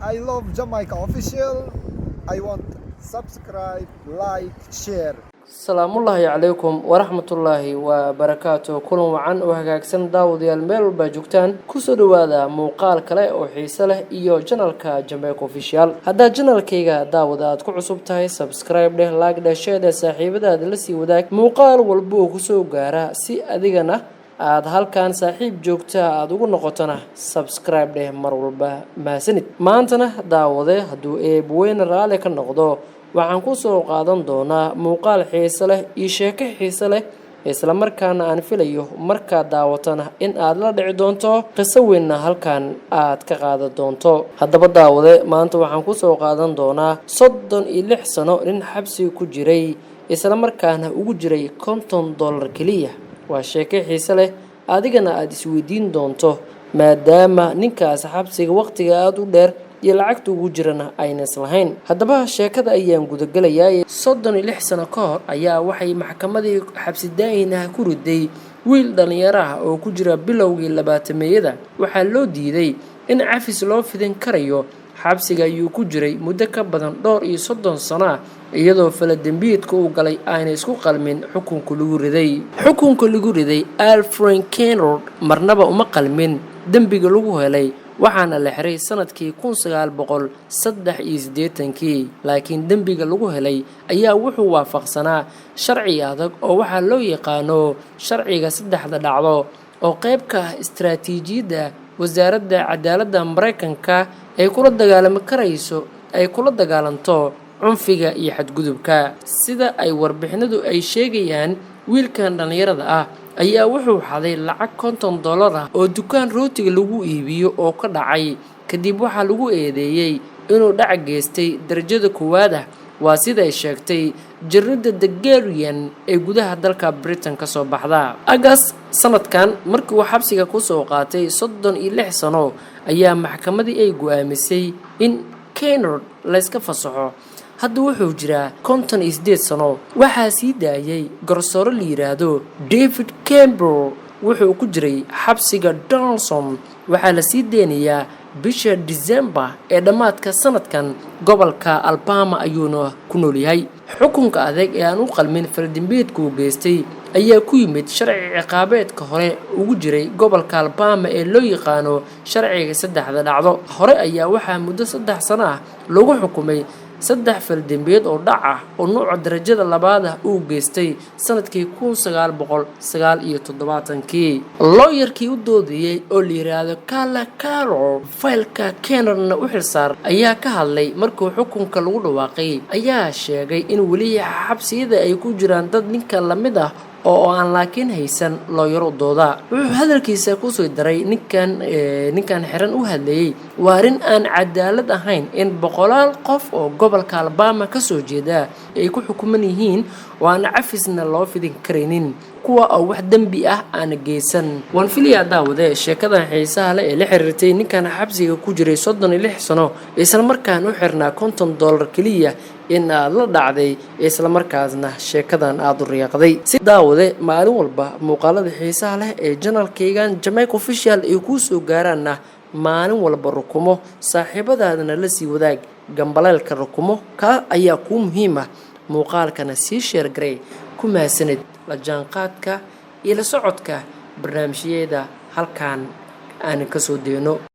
I love Jamaica official. I want subscribe, like, share. salaamullaahi calaykum waraxmatullaahi wabarakaatu kulan wacan oo hagaagsan daawadayaal meel walba joogtaan kusoo dhawaada muuqaal kale oo xiiso leh iyo channelka Jamaica official hadda channelkayga daawada aad ku cusub tahay subscribe dheh like dheh share dheh saaxiibadaada la sii wadaag muuqaal walba oo kusoo gaara si adigana aad halkan saaxiib joogta aad ugu noqotona subscribe dheh mar walba maasanid maantana daawade hadduu eebweyn raali ka noqdo waxaan ku soo qaadan doonaa muuqaal xiiso leh iyo sheeko xiiso leh isla markaana aan filayo marka daawatana in aad la dhici doonto qiso weynna halkan aad ka qaadan doonto haddaba daawade maanta waxaan ku soo qaadan doonaa 36 sano nin xabsi ku jiray isla markaana ugu jiray $50 kaliya waa sheeko xiiso leh adigana aad isweydiin doonto maadaama ninkaas xabsiga waqtiga aad u dheer iyo lacagta ugu jirana ayna islahayn haddaba sheekada ayaan gudagalayaa 36 sano ka hor ayaa waxay maxkamadii xabsi daa'inaha ku riday wiil dhalinyaro ah oo ku jira bilowgii 20-meeyada waxaa loo diiday in cafis loo fidin karayo xabsiga ayuu ku jiray muddo ka badan 30 sano iyadoo faladambiyeedka uu galay ayna isku qalmin xukunka lagu riday Alfred Kennard marnaba uma qalmin dambiga lagu helay waxaana la xiray sanadkii 1983 laakiin dambiga lagu helay ayaa wuxuu waafaqsanaa sharci adag oo waxaa loo yaqaano sharciga saddexda dhacdo oo qayb ka ah istiraatiijiyadda wasaaradda cadaaladda Mareykanka ay kula dagaalanto cunfiga iyo xadgudubka sida ay warbixinadu ay sheegayaan wiilkan dhalinyarada ah ayaa wuxuu xaday lacag $50 ah oo dukaan rootiga lagu iibiyo oo ka dhacay kadib waxaa lagu eedeeyay inuu dhac geystay darajada koowaad ah waa sida ay sheegtay jaridda The Guardian ee gudaha dalka Britain ka soo baxda August sanadkan markii uu xabsiga ku soo qaatay 36 sano ayaa maxkamadii ay go'aamisay in Kennard la iska fasaxo hadda wuxuu jiraa 58 sano waxaa sii daayay garsoore la yiraahdo David Campbell wuxuu ku jiray xabsiga Dawson waxaa la sii deynayaa bisha December ee dhamaadka sanadkan gobolka Alabama ayuuna ku nool yahay xukunka adag ee aan u qalmin faladambiyeedka uu geystay ayaa ku yimid sharci ciqaabeedka hore ugu jiray gobolka Alabama ee loo yaqaano sharciga saddexda dhacdo hore ayaa waxaa muddo 3 sano ah lagu xukumay 3 faladambiyeed oo dhac ah oo nooca darajada labaad ah uu geystay sanadkii 1979 lawyer-kii u doodayay oo la yiraahdo Calo faylka Kennardna u xilsaar ayaa ka hadlay markii xukunka lagu dhawaaqay ayaa sheegay in wali xabsiyada ay ku jiraan dad ninka la mid ah oo aan laakiin haysan lawyer u dooda wuxuu hadalkiisa ku soo daray ninkan xiran u hadlayay waa arin aan cadaalad ahayn in boqolaal qof oo gobolka Alabama ka soo jeeda ay ku xukuman yihiin waana cafisna loo fidin kareynin kuwa oo wax dambi ah aan geysan waan filayaa daawade sheekadan xiisaha leh ee la xiriirtay ninkan xabsiga ku jiray 36 sano isla markaana u xirnaa $50 kaliya in aad la dhacday isla markaasna sheekadan aad u riyaaqday si daawade maalin walba muuqaalada xiisaha leh ee channelkaygan Jamaica official ay ku soo gaarana maalin walba rukumo saaxiibadaadana la sii wadaag gambaleelka rukumo ka ayaa ku muhiim ah muuqaalkana si share garay ku maasanid la jaanqaadka iyo la socodka barnaamijyada halkan aan ka soo deeno